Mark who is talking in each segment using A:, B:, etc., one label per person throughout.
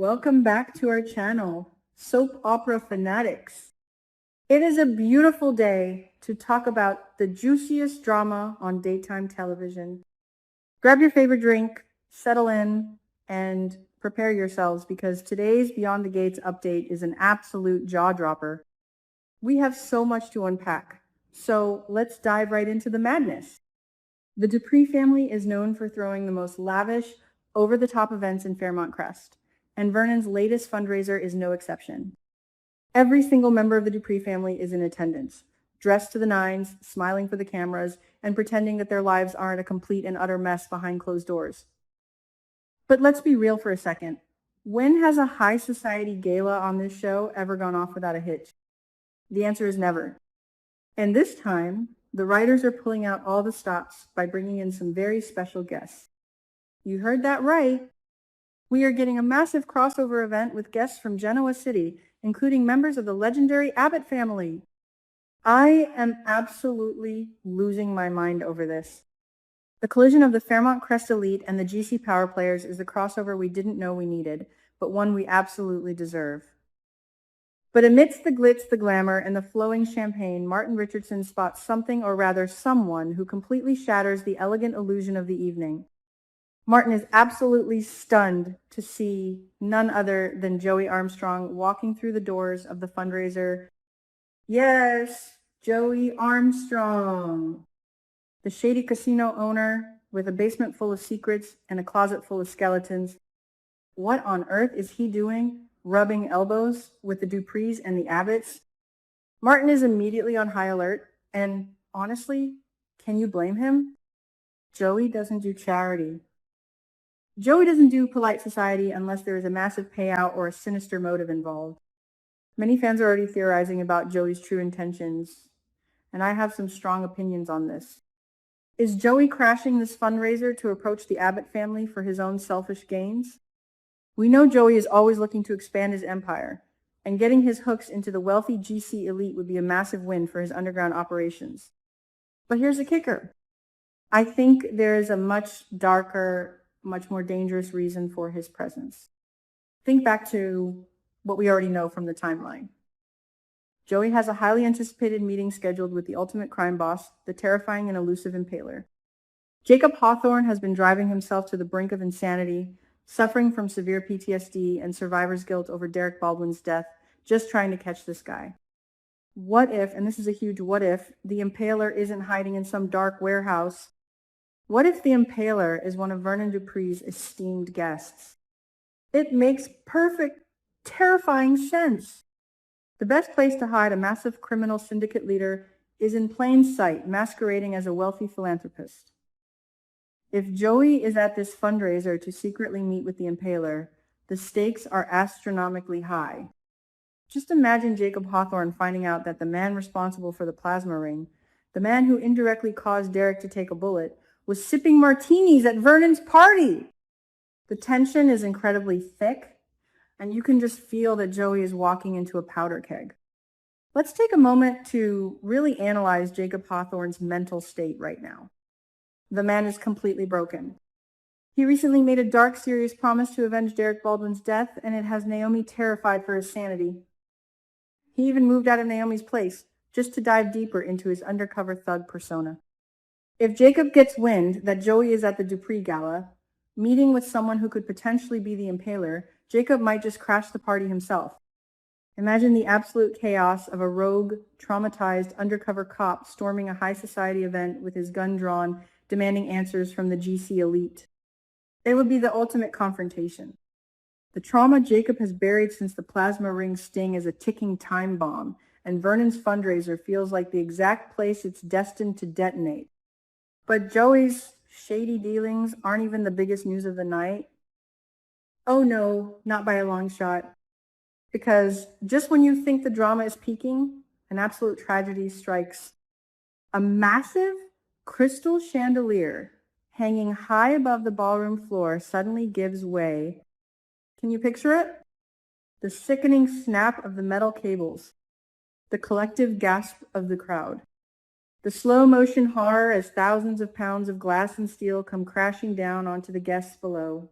A: welcome back to our channel, Soap Opera Fanatics. It is a beautiful day to talk about the juiciest drama on daytime television. Grab your favorite drink, settle in, and prepare yourselves because today's Beyond the Gates update is an absolute jaw-dropper. We have so much to unpack, so let's dive right into the madness. The Dupree family is known for throwing the most lavish, over-the-top events in Fairmont Crest, and Vernon's latest fundraiser is no exception. Every single member of the Dupree family is in attendance, dressed to the nines, smiling for the cameras, and pretending that their lives aren't a complete and utter mess behind closed doors. But let's be real for a second. When has a high society gala on this show ever gone off without a hitch? The answer is never. And this time, the writers are pulling out all the stops by bringing in some very special guests. You heard that right. We are getting a massive crossover event with guests from Genoa City, including members of the legendary Abbott family. I am absolutely losing my mind over this. The collision of the Fairmont Crest elite and the GC Power players is the crossover we didn't know we needed, but one we absolutely deserve. But amidst the glitz, the glamour, and the flowing champagne, Martin Richardson spots something, or rather someone, who completely shatters the elegant illusion of the evening. Martin is absolutely stunned to see none other than Joey Armstrong walking through the doors of the fundraiser. Yes, Joey Armstrong, the shady casino owner with a basement full of secrets and a closet full of skeletons. What on earth is he doing, rubbing elbows with the Duprees and the Abbotts? Martin is immediately on high alert, and honestly, can you blame him? Joey doesn't do charity. Joey doesn't do polite society unless there is a massive payout or a sinister motive involved. Many fans are already theorizing about Joey's true intentions, and I have some strong opinions on this. Is Joey crashing this fundraiser to approach the Abbott family for his own selfish gains? We know Joey is always looking to expand his empire, and getting his hooks into the wealthy GC elite would be a massive win for his underground operations. But here's the kicker. I think there is a much darker, much more dangerous reason for his presence. Think back to what we already know from the timeline. Joey has a highly anticipated meeting scheduled with the ultimate crime boss, the terrifying and elusive Impaler. Jacob Hawthorne has been driving himself to the brink of insanity, suffering from severe PTSD and survivor's guilt over Derek Baldwin's death, just trying to catch this guy. What if, and this is a huge what if, the Impaler isn't hiding in some dark warehouse? What if the Impaler is one of Vernon Dupree's esteemed guests? It makes perfect, terrifying sense. The best place to hide a massive criminal syndicate leader is in plain sight, masquerading as a wealthy philanthropist. If Joey is at this fundraiser to secretly meet with the Impaler, the stakes are astronomically high. Just imagine Jacob Hawthorne finding out that the man responsible for the plasma ring, the man who indirectly caused Derek to take a bullet, was sipping martinis at Vernon's party. The tension is incredibly thick, and you can just feel that Joey is walking into a powder keg. Let's take a moment to really analyze Jacob Hawthorne's mental state right now. The man is completely broken. He recently made a dark, serious promise to avenge Derek Baldwin's death, and it has Naomi terrified for his sanity. He even moved out of Naomi's place just to dive deeper into his undercover thug persona. If Jacob gets wind that Joey is at the Dupree Gala, meeting with someone who could potentially be the Impaler, Jacob might just crash the party himself. Imagine the absolute chaos of a rogue, traumatized undercover cop storming a high society event with his gun drawn, demanding answers from the GC elite. It would be the ultimate confrontation. The trauma Jacob has buried since the plasma ring sting is a ticking time bomb, and Vernon's fundraiser feels like the exact place it's destined to detonate. But Joey's shady dealings aren't even the biggest news of the night. Oh no, not by a long shot. Because just when you think the drama is peaking, an absolute tragedy strikes. A massive crystal chandelier hanging high above the ballroom floor suddenly gives way. Can you picture it? The sickening snap of the metal cables, the collective gasp of the crowd, the slow motion horror as thousands of pounds of glass and steel come crashing down onto the guests below.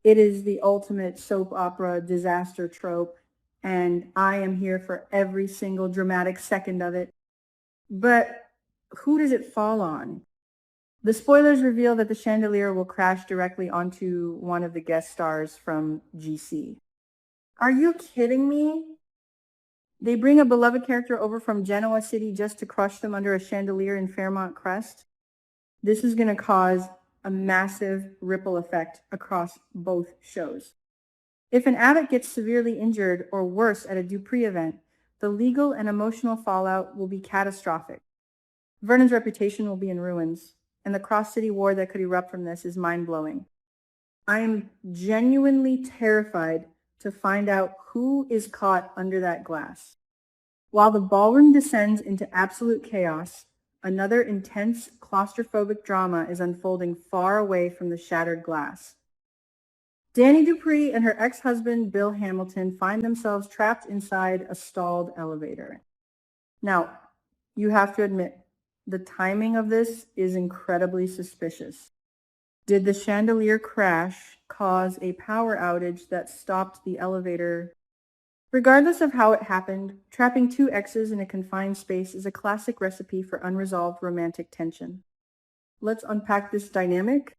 A: It is the ultimate soap opera disaster trope, and I am here for every single dramatic second of it. But who does it fall on? The spoilers reveal that the chandelier will crash directly onto one of the guest stars from GC. Are you kidding me? They bring a beloved character over from Genoa City just to crush them under a chandelier in Fairmont Crest. This is going to cause a massive ripple effect across both shows. If an Abbott gets severely injured or worse at a Dupree event, the legal and emotional fallout will be catastrophic. Vernon's reputation will be in ruins, and the cross-city war that could erupt from this is mind-blowing. I am genuinely terrified to find out who is caught under that glass. While the ballroom descends into absolute chaos, another intense claustrophobic drama is unfolding far away from the shattered glass. Danny Dupree and her ex-husband, Bill Hamilton, find themselves trapped inside a stalled elevator. Now, you have to admit, the timing of this is incredibly suspicious. Did the chandelier crash cause a power outage that stopped the elevator? Regardless of how it happened, trapping two exes in a confined space is a classic recipe for unresolved romantic tension. Let's unpack this dynamic.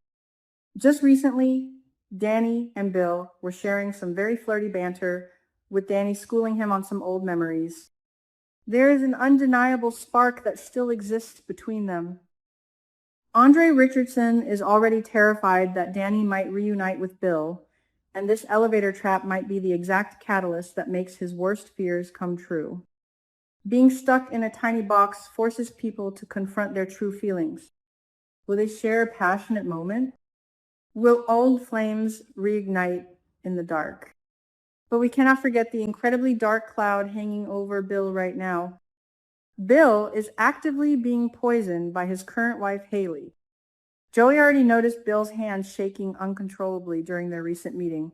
A: Just recently, Danny and Bill were sharing some very flirty banter, with Danny schooling him on some old memories. There is an undeniable spark that still exists between them. Andre Richardson is already terrified that Danny might reunite with Bill, and this elevator trap might be the exact catalyst that makes his worst fears come true. Being stuck in a tiny box forces people to confront their true feelings. Will they share a passionate moment? Will old flames reignite in the dark? But we cannot forget the incredibly dark cloud hanging over Bill right now. Bill is actively being poisoned by his current wife, Haley. Joey already noticed Bill's hands shaking uncontrollably during their recent meeting.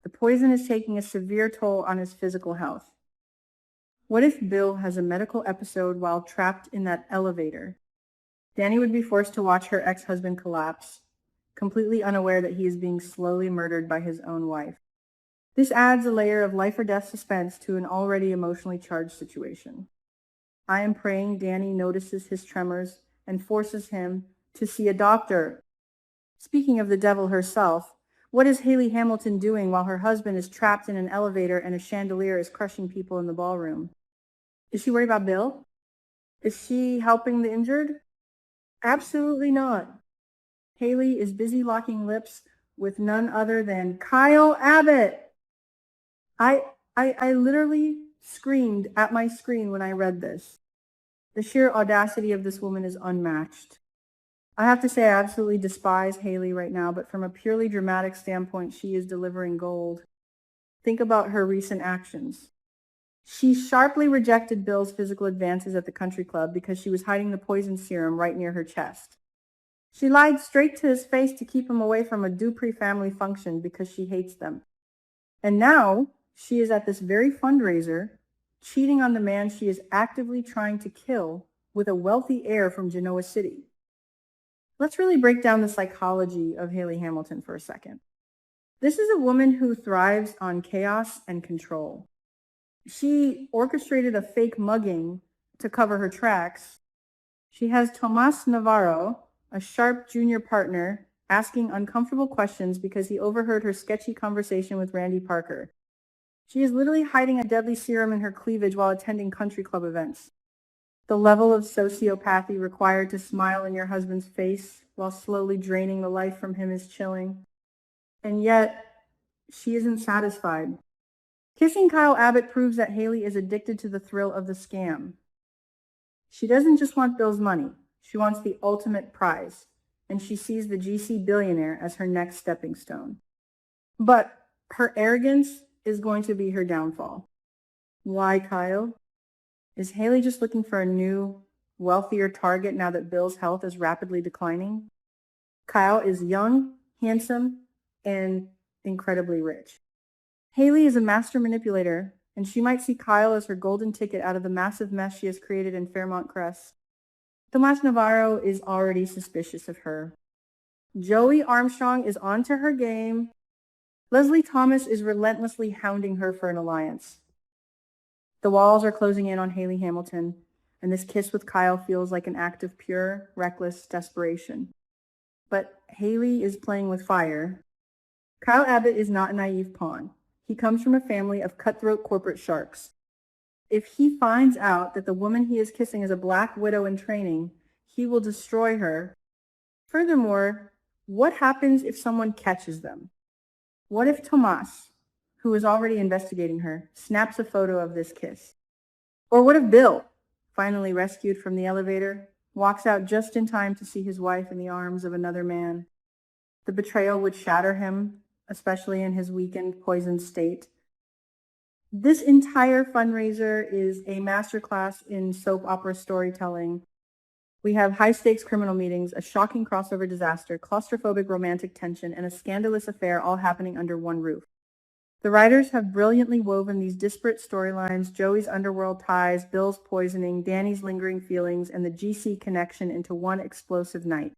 A: The poison is taking a severe toll on his physical health. What if Bill has a medical episode while trapped in that elevator? Danny would be forced to watch her ex-husband collapse, completely unaware that he is being slowly murdered by his own wife. This adds a layer of life or death suspense to an already emotionally charged situation. I am praying Danny notices his tremors and forces him to see a doctor. Speaking of the devil herself, what is Haley Hamilton doing while her husband is trapped in an elevator and a chandelier is crushing people in the ballroom? Is she worried about Bill? Is she helping the injured? Absolutely not. Haley is busy locking lips with none other than Kyle Abbott. I literally screamed at my screen when I read this. The sheer audacity of this woman is unmatched. I have to say I absolutely despise Haley right now, but from a purely dramatic standpoint, she is delivering gold. Think about her recent actions. She sharply rejected Bill's physical advances at the country club because she was hiding the poison serum right near her chest. She lied straight to his face to keep him away from a Dupree family function because she hates them. And now she is at this very fundraiser, cheating on the man she is actively trying to kill with a wealthy heir from Genoa City. Let's really break down the psychology of Haley Hamilton for a second. This is a woman who thrives on chaos and control. She orchestrated a fake mugging to cover her tracks. She has Tomas Navarro, a sharp junior partner, asking uncomfortable questions because he overheard her sketchy conversation with Randy Parker. She is literally hiding a deadly serum in her cleavage while attending country club events. The level of sociopathy required to smile in your husband's face while slowly draining the life from him is chilling. And yet, she isn't satisfied. Kissing Kyle Abbott proves that Haley is addicted to the thrill of the scam. She doesn't just want Bill's money. She wants the ultimate prize, and she sees the GC billionaire as her next stepping stone. But her arrogance is going to be her downfall. Why, Kyle? Is Haley just looking for a new, wealthier target now that Bill's health is rapidly declining? Kyle is young, handsome, and incredibly rich. Haley is a master manipulator, and she might see Kyle as her golden ticket out of the massive mess she has created in Fairmont Crest. Tomas Navarro is already suspicious of her. Joey Armstrong is onto her game. Leslie Thomas is relentlessly hounding her for an alliance. The walls are closing in on Haley Hamilton, and this kiss with Kyle feels like an act of pure, reckless desperation. But Haley is playing with fire. Kyle Abbott is not a naive pawn. He comes from a family of cutthroat corporate sharks. If he finds out that the woman he is kissing is a black widow in training, he will destroy her. Furthermore, what happens if someone catches them? What if Tomas, who is already investigating her, snaps a photo of this kiss? Or what if Bill, finally rescued from the elevator, walks out just in time to see his wife in the arms of another man? The betrayal would shatter him, especially in his weakened, poisoned state. This entire fundraiser is a masterclass in soap opera storytelling. We have high-stakes criminal meetings, a shocking crossover disaster, claustrophobic romantic tension, and a scandalous affair all happening under one roof. The writers have brilliantly woven these disparate storylines, Joey's underworld ties, Bill's poisoning, Danny's lingering feelings, and the GC connection into one explosive night.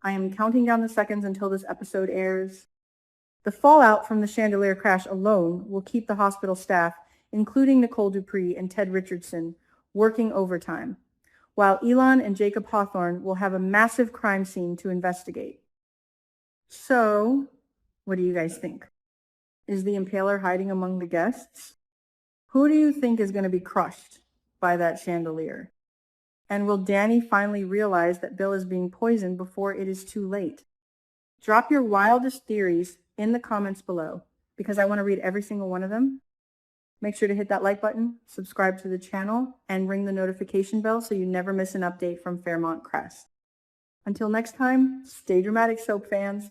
A: I am counting down the seconds until this episode airs. The fallout from the chandelier crash alone will keep the hospital staff, including Nicole Dupree and Ted Richardson, working overtime, while Elon and Jacob Hawthorne will have a massive crime scene to investigate. So, what do you guys think? Is the impaler hiding among the guests? Who do you think is going to be crushed by that chandelier? And will Danny finally realize that Bill is being poisoned before it is too late? Drop your wildest theories in the comments below, because I want to read every single one of them. Make sure to hit that like button, subscribe to the channel, and ring the notification bell so you never miss an update from Fairmont Crest. Until next time, stay dramatic, soap fans.